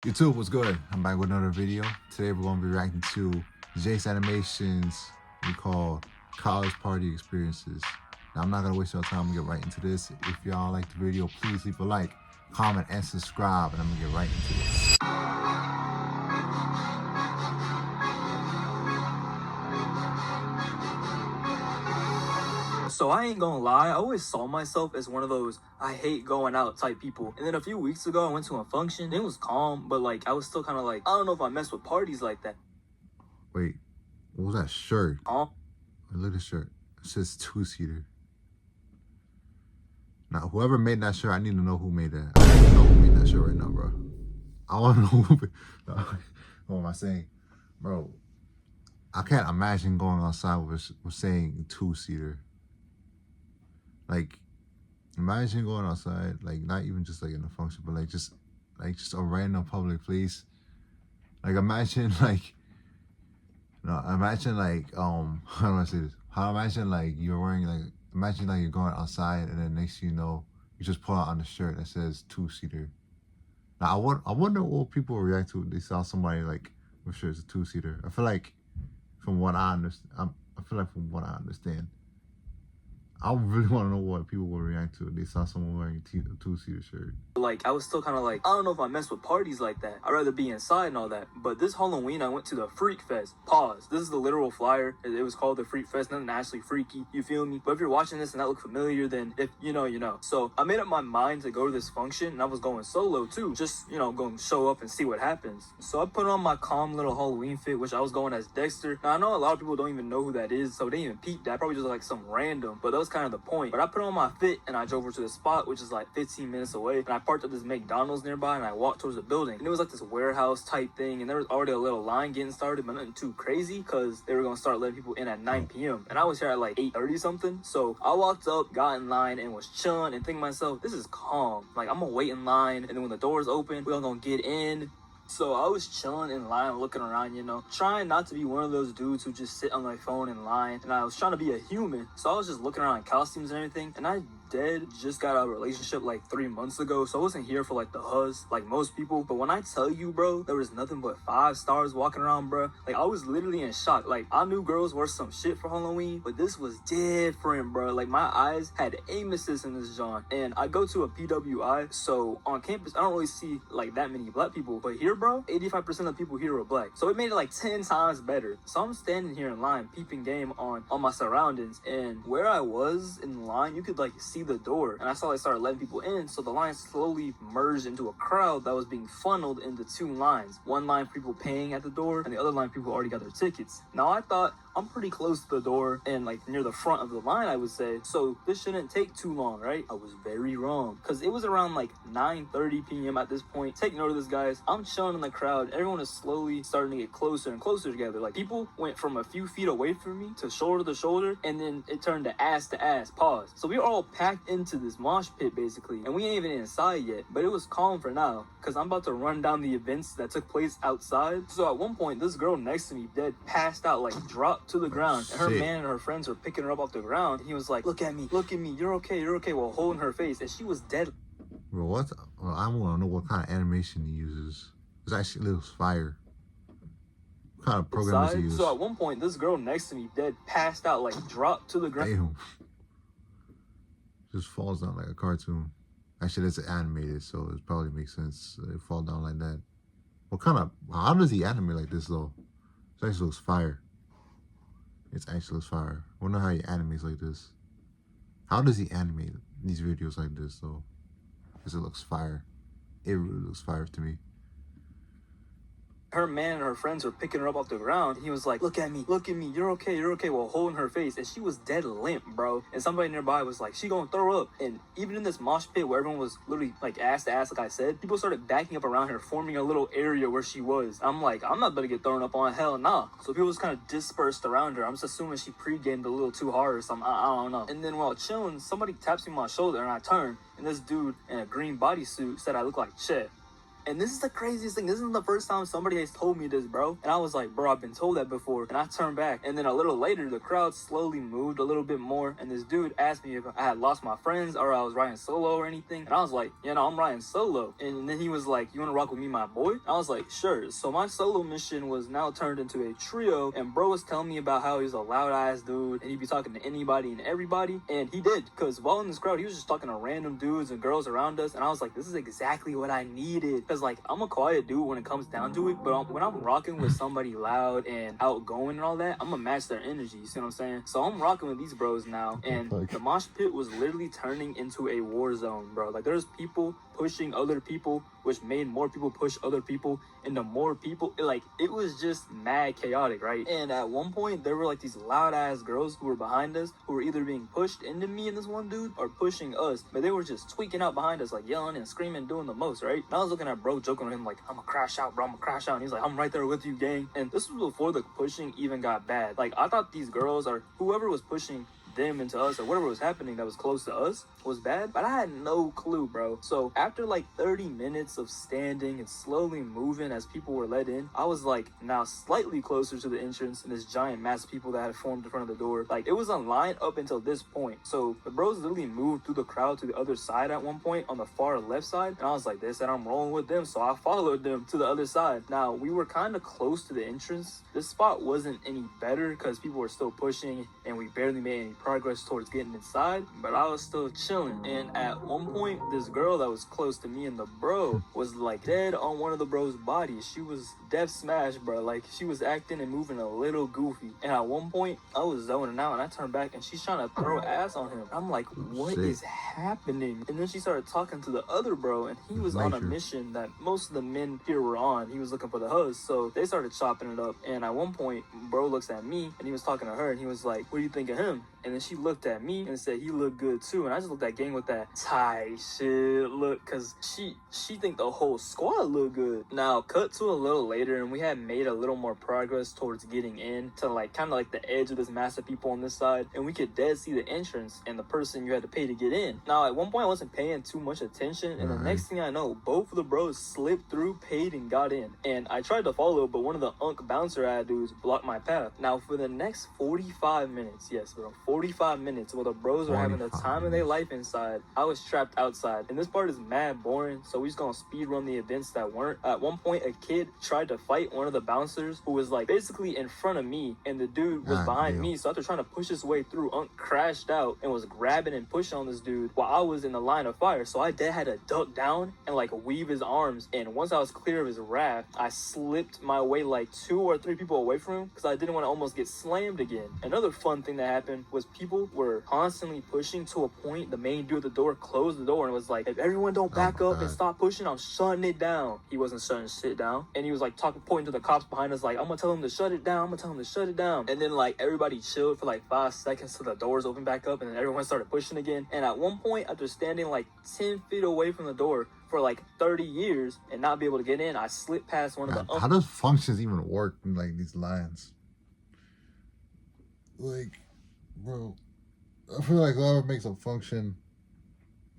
YouTube, what's good? I'm back with another video. Today we're going to be reacting to Jace Animations we call College Party Experiences. Now I'm not going to waste your time and get right into this. If y'all like the video, please leave a like, comment, and subscribe, and I'm going to get right into this. So I ain't gonna lie, I always saw myself as one of those I hate going out type people. And then a few weeks ago, I went to a function. It was calm, but like I was still kind of like, I don't know if I mess with parties like that. Wait, what was that shirt? Oh, Look at the shirt. It says two-seater. Now, whoever made that shirt, I need to know who made that. I need to know who made that shirt right now, bro. I want to know who. What am I saying? Bro, I can't imagine going outside with saying two-seater. Like, imagine going outside, like not even just like in a function, but like just a random public place. Like imagine like, imagine like how do I say this? Imagine like you're wearing imagine like you're going outside and then next thing you know, you just pull out on the shirt that says two-seater. Now I wonder what people will react to if they saw somebody like with shirts a two-seater. I feel like from what I understand, I really want to know what people will react to if they saw someone wearing a two-seater shirt. like I was still kind of like, I don't know if I mess with parties like that. I'd rather be inside and all that. But this Halloween, I went to the Freak Fest. Pause. This is the literal flyer. It was called the Freak Fest. Nothing actually freaky. You feel me? But if you're watching this and that look familiar, then if you know, you know. So I made up my mind to go to this function, and I was going solo too. Just, going to show up and see what happens. So I put on my calm little Halloween fit, which I was going as Dexter. Now I know a lot of people don't even know who that is, so they didn't even peep that. Probably just like some random. But that was kind of the point. But I put on my fit and I drove over to the spot, which is like 15 minutes away. And I parked at this McDonald's nearby and I walked towards the building. And it was like this warehouse type thing. And there was already a little line getting started, but nothing too crazy because they were going to start letting people in at 9 p.m. And I was here at like 8:30 something. So I walked up, got in line, and was chilling and thinking to myself, this is calm. Like I'm going to wait in line. And then when the doors open, we're going to get in. So I was chilling in line, looking around, trying not to be one of those dudes who just sit on my phone in line. And I was trying to be a human. So I was just looking around at costumes and everything. And I just got out of a relationship like 3 months ago. So I wasn't here for like the huzz like most people. But when I tell you, bro, there was nothing but 5 stars walking around, bro. Like I was literally in shock. Like I knew girls wore some shit for Halloween, but this was different, bro. Like my eyes had amethyst in this John. And I go to a PWI. So on campus, I don't really see like that many black people. But here, bro, 85% of people here are black. So it made it like 10 times better. So I'm standing here in line, peeping game on my surroundings. And where I was in line, you could like see the door. And I saw they started letting people in. So the line slowly merged into a crowd that was being funneled into 2 lines. One line people paying at the door and the other line people already got their tickets. Now I thought I'm pretty close to the door and like near the front of the line, I would say. So this shouldn't take too long, right? I was very wrong. Cause it was around like 9:30 p.m. at this point. Take note of this, guys. I'm chilling in the crowd. Everyone is slowly starting to get closer and closer together. Like people went from a few feet away from me to shoulder, and then it turned to ass. Pause. So we were all packed into this mosh pit basically, and we ain't even inside yet. But it was calm for now, cause I'm about to run down the events that took place outside. So at one point, this girl next to me dead passed out, like dropped to the ground, and her man and her friends were picking her up off the ground. He was like, look at me, you're okay, while holding her face, and she was dead. Bro, what? Well, I want to know what kind of animation he uses. It's actually looks fire. What kind of program does he use? So at one point, this girl next to me dead passed out, like dropped to the ground. Damn. Just falls down like a cartoon. Actually, it's animated, so it probably makes sense. It fall down like that. What kind of? How does he animate like this though? It actually looks fire. It actually looks fire. I wonder how he animates like this. How does he animate these videos like this though? Because it looks fire. It really looks fire to me. Her man and her friends were picking her up off the ground. He was like, look at me, you're okay, while holding her face. And she was dead limp, bro. And somebody nearby was like, she gonna throw up. And even in this mosh pit where everyone was literally like ass to ass, like I said, people started backing up around her, forming a little area where she was. I'm like, I'm not gonna get thrown up on, hell nah. So people was kind of dispersed around her. I'm just assuming she pre-gamed a little too hard or something. I don't know. And then while chilling, somebody taps me on my shoulder and I turn. And this dude in a green bodysuit said I look like Chet. And this is the craziest thing. This isn't the first time somebody has told me this, bro. And I was like, bro, I've been told that before. And I turned back. And then a little later, the crowd slowly moved a little bit more. And this dude asked me if I had lost my friends or I was riding solo or anything. And I was like, yeah, no, I'm riding solo. And then he was like, you want to rock with me, my boy? I was like, sure. So my solo mission was now turned into a trio. And bro was telling me about how he's a loud ass dude and he'd be talking to anybody and everybody. And he did. Because while in this crowd, he was just talking to random dudes and girls around us. And I was like, this is exactly what I needed. Because like, I'm a quiet dude when it comes down to it. But when I'm rocking with somebody loud and outgoing and all that, I'm going to match their energy. You see what I'm saying? So I'm rocking with these bros now. And the mosh pit was literally turning into a war zone, bro. Like there's people pushing other people, which made more people push other people into more people. It was just mad chaotic, right? And at one point, there were like these loud ass girls who were behind us, who were either being pushed into me and this one dude, or pushing us. But they were just tweaking out behind us, like yelling and screaming, doing the most, right? And I was looking at bro, joking with him, like, I'm gonna crash out, bro, I'm gonna crash out. And he's like, I'm right there with you, gang. And this was before the pushing even got bad. Like, I thought these girls, or whoever was pushing them into us, or whatever was happening that was close to us, was bad, but I had no clue, bro. So after like 30 minutes of standing and slowly moving as people were let in, I was like now slightly closer to the entrance and this giant mass of people that had formed in front of the door. Like it was a line up until this point. So the bros literally moved through the crowd to the other side at one point on the far left side, and I was like, they said I'm rolling with them, so I followed them to the other side. Now we were kind of close to the entrance. This spot wasn't any better because people were still pushing and we barely made any progress towards getting inside, but I was still chilling. And at one point, this girl that was close to me and the bro was like dead on one of the bro's bodies. She was death smashed, bro. Like she was acting and moving a little goofy. And at one point, I was zoning out and I turned back and she's trying to throw ass on him. I'm like, what is happening? And then she started talking to the other bro, and he was on a mission that most of the men here were on. He was looking for the huzz, so they started chopping it up. And at one point, bro looks at me and he was talking to her and he was like, what do you think of him? And then she looked at me and said he looked good too. And I just looked at gang with that tight shit look, because she think the whole squad looked good. Now cut to a little later and we had made a little more progress towards getting in to like kind of like the edge of this mass of people on this side, and we could dead see the entrance and the person you had to pay to get in. Now at one point I wasn't paying too much attention, and the next thing I know, both of the bros slipped through, paid, and got in. And I tried to follow, but one of the bouncer ad dudes blocked my path. Now for the next 45 minutes, yes bro, 45 minutes while the bros were having the time of their life inside, I was trapped outside. And this part is mad boring, so we just gonna speed run the events that weren't. At one point, a kid tried to fight one of the bouncers who was like basically in front of me, and the dude was behind me. So after trying to push his way through, crashed out and was grabbing and pushing on this dude while I was in the line of fire. So I had to duck down and like weave his arms. And once I was clear of his wrath, I slipped my way like 2 or 3 people away from him because I didn't want to almost get slammed again. Another fun thing that happened was people were constantly pushing to a point. The main dude at the door closed the door and was like, if everyone don't back up and stop pushing, I'm shutting it down. He wasn't shutting shit down. And he was like pointing to the cops behind us like, I'm gonna tell him to shut it down. I'm gonna tell him to shut it down. And then like everybody chilled for like 5 seconds till the doors opened back up, and then everyone started pushing again. And at one point, after standing like 10 feet away from the door for like 30 years and not be able to get in, I slipped past one of the... How does functions even work in like these lines? Like, bro, I feel like whoever makes a function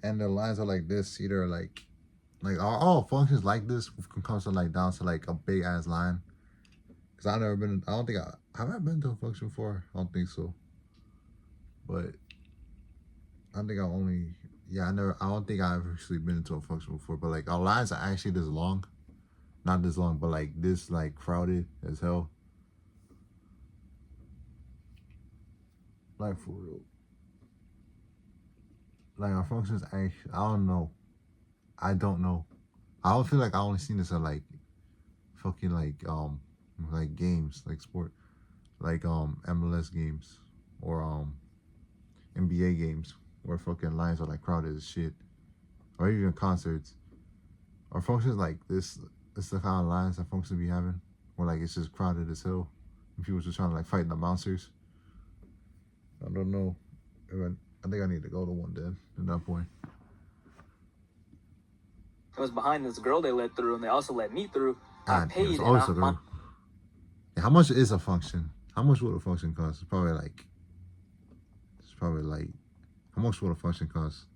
and the lines are like this, either like are all functions like this when it comes to like down to like a big ass line? Because I've never been, I don't think have I been to a function before? I don't think so. But I think I don't think I've actually been into a function before. But like our lines are actually this long. Not this long, but like this like crowded as hell. Like for real. Like our functions actually, I don't know. I don't know. I don't feel like I only seen this at like fucking like games, like sport, like MLS games or NBA games where fucking lines are like crowded as shit, or even concerts. Or functions like this. It's the kind of lines that functions be having, where like it's just crowded as hell, and people just trying to like fight the bouncers. I don't know. I think I need to go to one then at that point. It was behind this girl they let through, and they also let me through. I paid. How much is a function? How much would a function cost? It's probably like, how much would a function cost?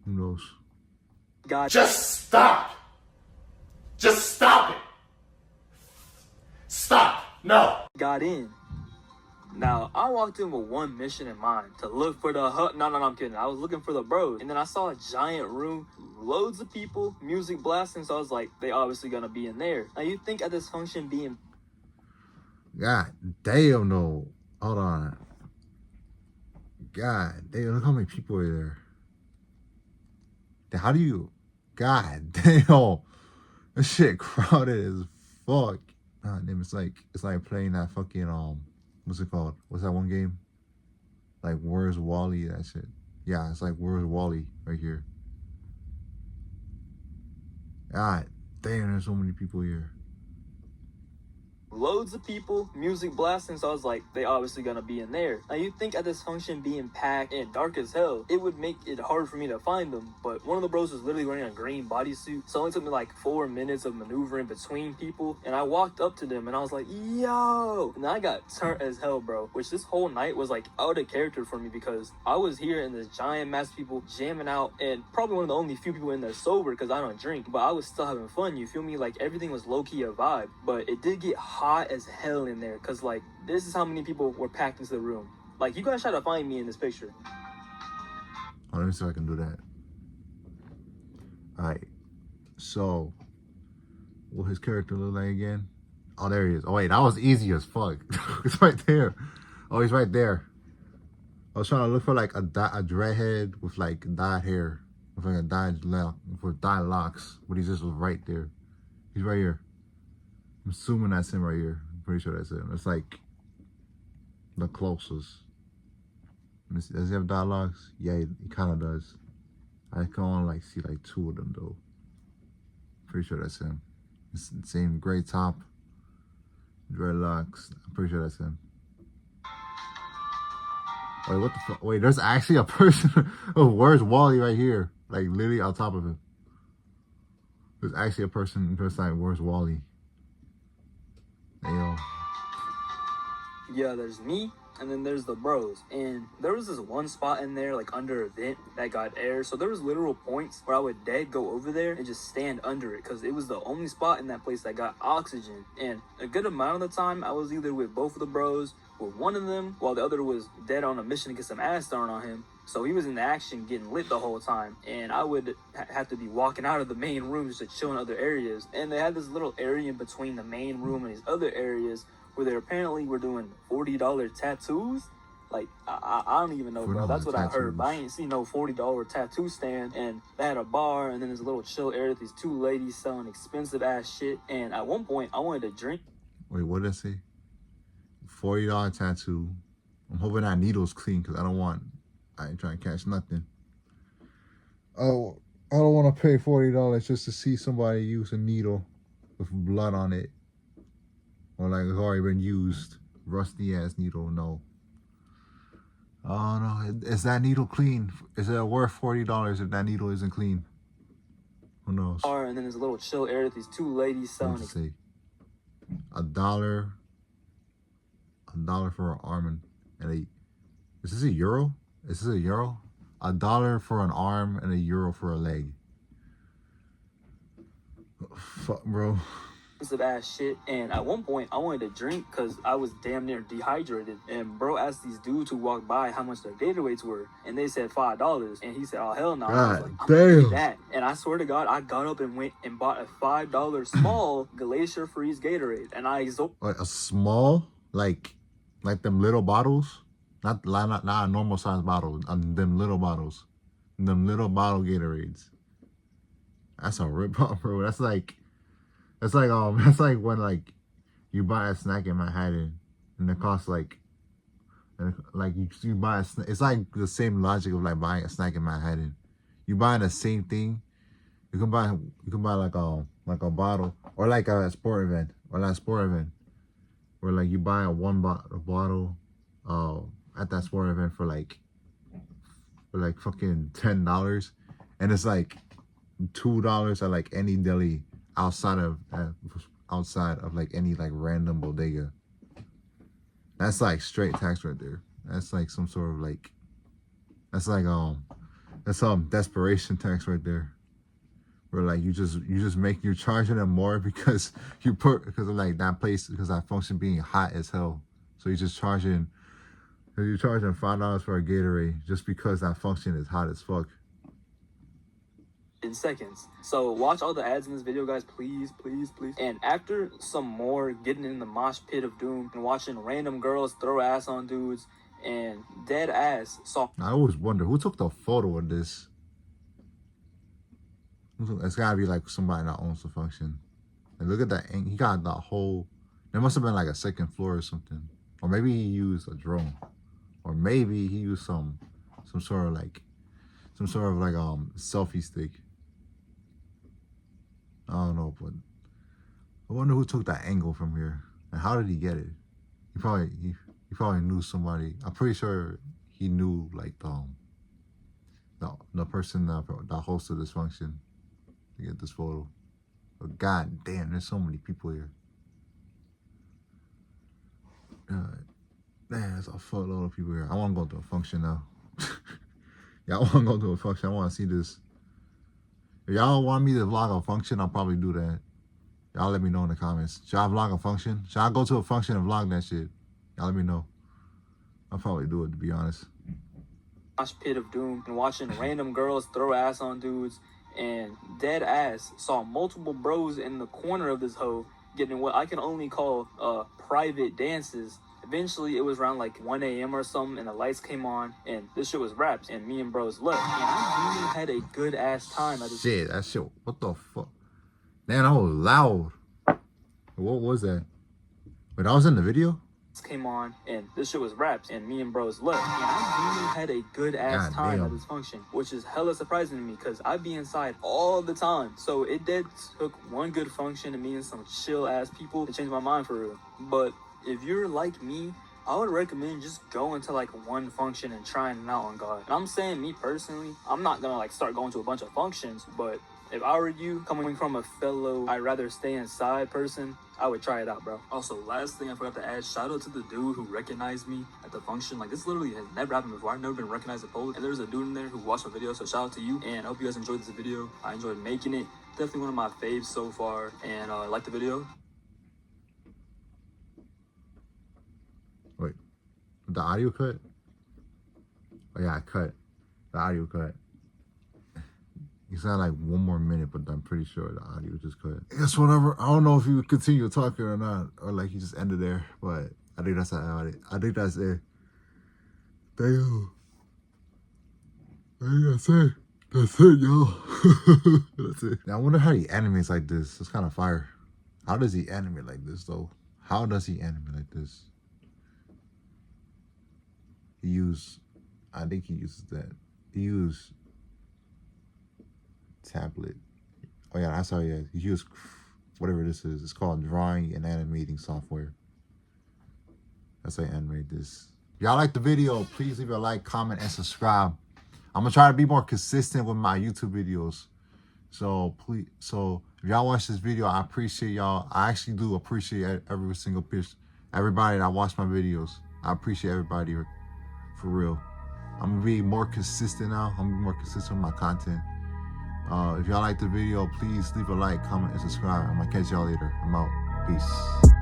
Who knows? Just stop. Just stop it. Stop. No. Got in. Now, I walked in with one mission in mind, to look for the hut. No, I'm kidding. I was looking for the bros. And then I saw a giant room, loads of people, music blasting. So I was like, they obviously gonna be in there. Now, you think at this function being... God damn, no. Hold on. God damn, look how many people are there. How do you... God damn. This shit crowded as fuck. God damn, it's like playing that fucking, what's it called? What's that one game? Like, Where's Wally? That shit. Yeah, it's like Where's Wally right here. God damn, there's so many people here. Loads of people, music blasting, so I was like, they obviously gonna be in there. Now, you'd think at this function being packed and dark as hell, it would make it hard for me to find them, but one of the bros was literally wearing a green bodysuit, so it only took me like 4 minutes of maneuvering between people, and I walked up to them, and I was like, yo! And I got turned as hell, bro, which this whole night was like out of character for me, because I was here in this giant mass of people jamming out, and probably one of the only few people in there sober, because I don't drink, but I was still having fun, you feel me? Like, everything was low-key a vibe, but it did get hot as hell in there, because like this is how many people were packed into the room. Like, you guys try to find me in this picture. Oh, let me see if I can do that. Alright, so what his character look like again? Oh, there he is. Oh wait, that was easy as fuck. It's right there. Oh, he's right there. I was trying to look for like a dreadhead with like dyed hair, with like a dyed locks, but he's just right there. He's right here. I'm assuming that's him right here. I'm pretty sure that's him. It's like the closest. Let me see. Does he have dialogues? Yeah, he kind of does. I can only like see like 2 of them though. Pretty sure that's him. It's the same gray top, dreadlocks. I'm pretty sure that's him. Wait, what the fuck? Wait, there's actually a person. Oh, where's Wally right here? Like literally on top of him. There's actually a person just like, where's Wally? Hey, yo. Yeah, there's me, and then there's the bros, and there was this one spot in there like under a vent that got air, so there was literal points where I would dead go over there and just stand under it, because it was the only spot in that place that got oxygen. And a good amount of the time I was either with both of the bros, with one of them, while the other was dead on a mission to get some ass thrown on him. So he was in the action getting lit the whole time, and I would have to be walking out of the main room just to chill in other areas. And they had this little area in between the main room and these other areas where they apparently were doing $40 tattoos. Like, I don't even know, bro. That's what I heard, but I ain't seen no $40 tattoo stand. And they had a bar, and then there's a little chill area with these 2 ladies selling expensive ass shit. And at one point, I wanted to drink. Wait, what did I say? $40 tattoo. I'm hoping that needle's clean, because I ain't trying to catch nothing. Oh, I don't want to pay $40 just to see somebody use a needle with blood on it. Or like it's already been used. Rusty ass needle, no. Oh no, is that needle clean? Is it worth $40 if that needle isn't clean? Who knows? And then there's a little chill area with these 2 ladies selling. Say $1 for an arm and a... Is this a euro? Is this a euro? $1 for an arm and €1 for a leg. Oh, fuck, bro. Of ass shit. And at one point I wanted to drink because I was damn near dehydrated, and bro asked these dudes who walked by how much their Gatorades were, and they said $5, and he said, oh hell no. I was like, I'm gonna get that. And I swear to God, I got up and went and bought a $5 small Glacier Freeze Gatorade, and I a small, like them little bottles, not a normal size bottle, them little bottles, them little bottle Gatorades. That's a rip off, bro. That's like when like you buy a snack in Manhattan and it costs like you buy it's like the same logic of like buying a snack in Manhattan. You buy the same thing. You can buy like a bottle or like a sport event where like you buy a bottle at that sport event for like fucking $10, and it's like $2 at like any deli outside of like any like random bodega. That's like straight tax right there. That's like some sort of like, that's like That's desperation text right there. Where like you're charging them more because because of like that place, because that function being hot as hell. So you're charging $5 for a Gatorade just because that function is hot as fuck. In seconds. So watch all the ads in this video, guys, please, please, please. And after some more getting in the mosh pit of doom and watching random girls throw ass on dudes and dead ass saw. I always wonder who took the photo of this. It's gotta be like somebody that owns the function. And look at that. He got the whole. There must have been like a second floor or something, or maybe he used a drone, or maybe he used some sort of like selfie stick. I don't know, but I wonder who took that angle from here and how did he get it? He probably knew somebody. I'm pretty sure he knew like the person that hosted this function to get this photo. But god damn, there's so many people here. Man, there's a fuckload of people here. I want to go to a function now. Yeah, I want to go to a function. I want to see this. If y'all want me to vlog a function, I'll probably do that. Y'all let me know in the comments. Should I vlog a function? Should I go to a function and vlog that shit? Y'all let me know. I'll probably do it, to be honest. Mosh pit of doom and watching random girls throw ass on dudes and dead ass saw multiple bros in the corner of this hoe getting what I can only call private dances. Eventually, it was around like 1 a.m. or something, and the lights came on, and this shit was wrapped, and me and bros left. And I really had a good ass time at this. Shit, that shit, what the fuck? Man, that was loud. What was that? Wait, that was in the video? Came on, and this shit was wrapped, and me and bros left. And I really had a good ass time at this function, which is hella surprising to me because I be inside all the time. So it did took one good function and me and some chill ass people to change my mind for real. But if you're like me, I would recommend just going to like one function and trying it out on God. And I'm saying me personally, I'm not gonna like start going to a bunch of functions, but if I were you, coming from a fellow I'd rather stay inside person, I would try it out, bro. Also, last thing I forgot to add, shout out to the dude who recognized me at the function. Like, this literally has never happened before. I've never been recognized at Poland. And there's a dude in there who watched my video, so shout out to you. And I hope you guys enjoyed this video. I enjoyed making it. Definitely one of my faves so far. And I like the video. Wait, the audio cut? Oh yeah, I cut. The audio cut. You sound like 1 more minute, but I'm pretty sure the audio just cut. It's whatever. I don't know if you continue talking or not, or like you just ended there, but I think that's it. I think that's it. Damn. I think that's it. That's it, y'all. That's it. Now, I wonder how he animates like this. It's kind of fire. How does he animate like this, though? How does he animate like this? I think he uses that. He used tablet. Oh yeah, that's how he used whatever this is. It's called drawing and animating software. That's how I animate this. If y'all like the video, please leave a like, comment, and subscribe. I'm gonna try to be more consistent with my YouTube videos. So please, if y'all watch this video, I appreciate y'all. I actually do appreciate every single everybody that watch my videos. I appreciate everybody for real. I'm gonna be more consistent now. I'm gonna be more consistent with my content. If y'all like the video, please leave a like, comment, and subscribe. I'm gonna catch y'all later. I'm out. Peace.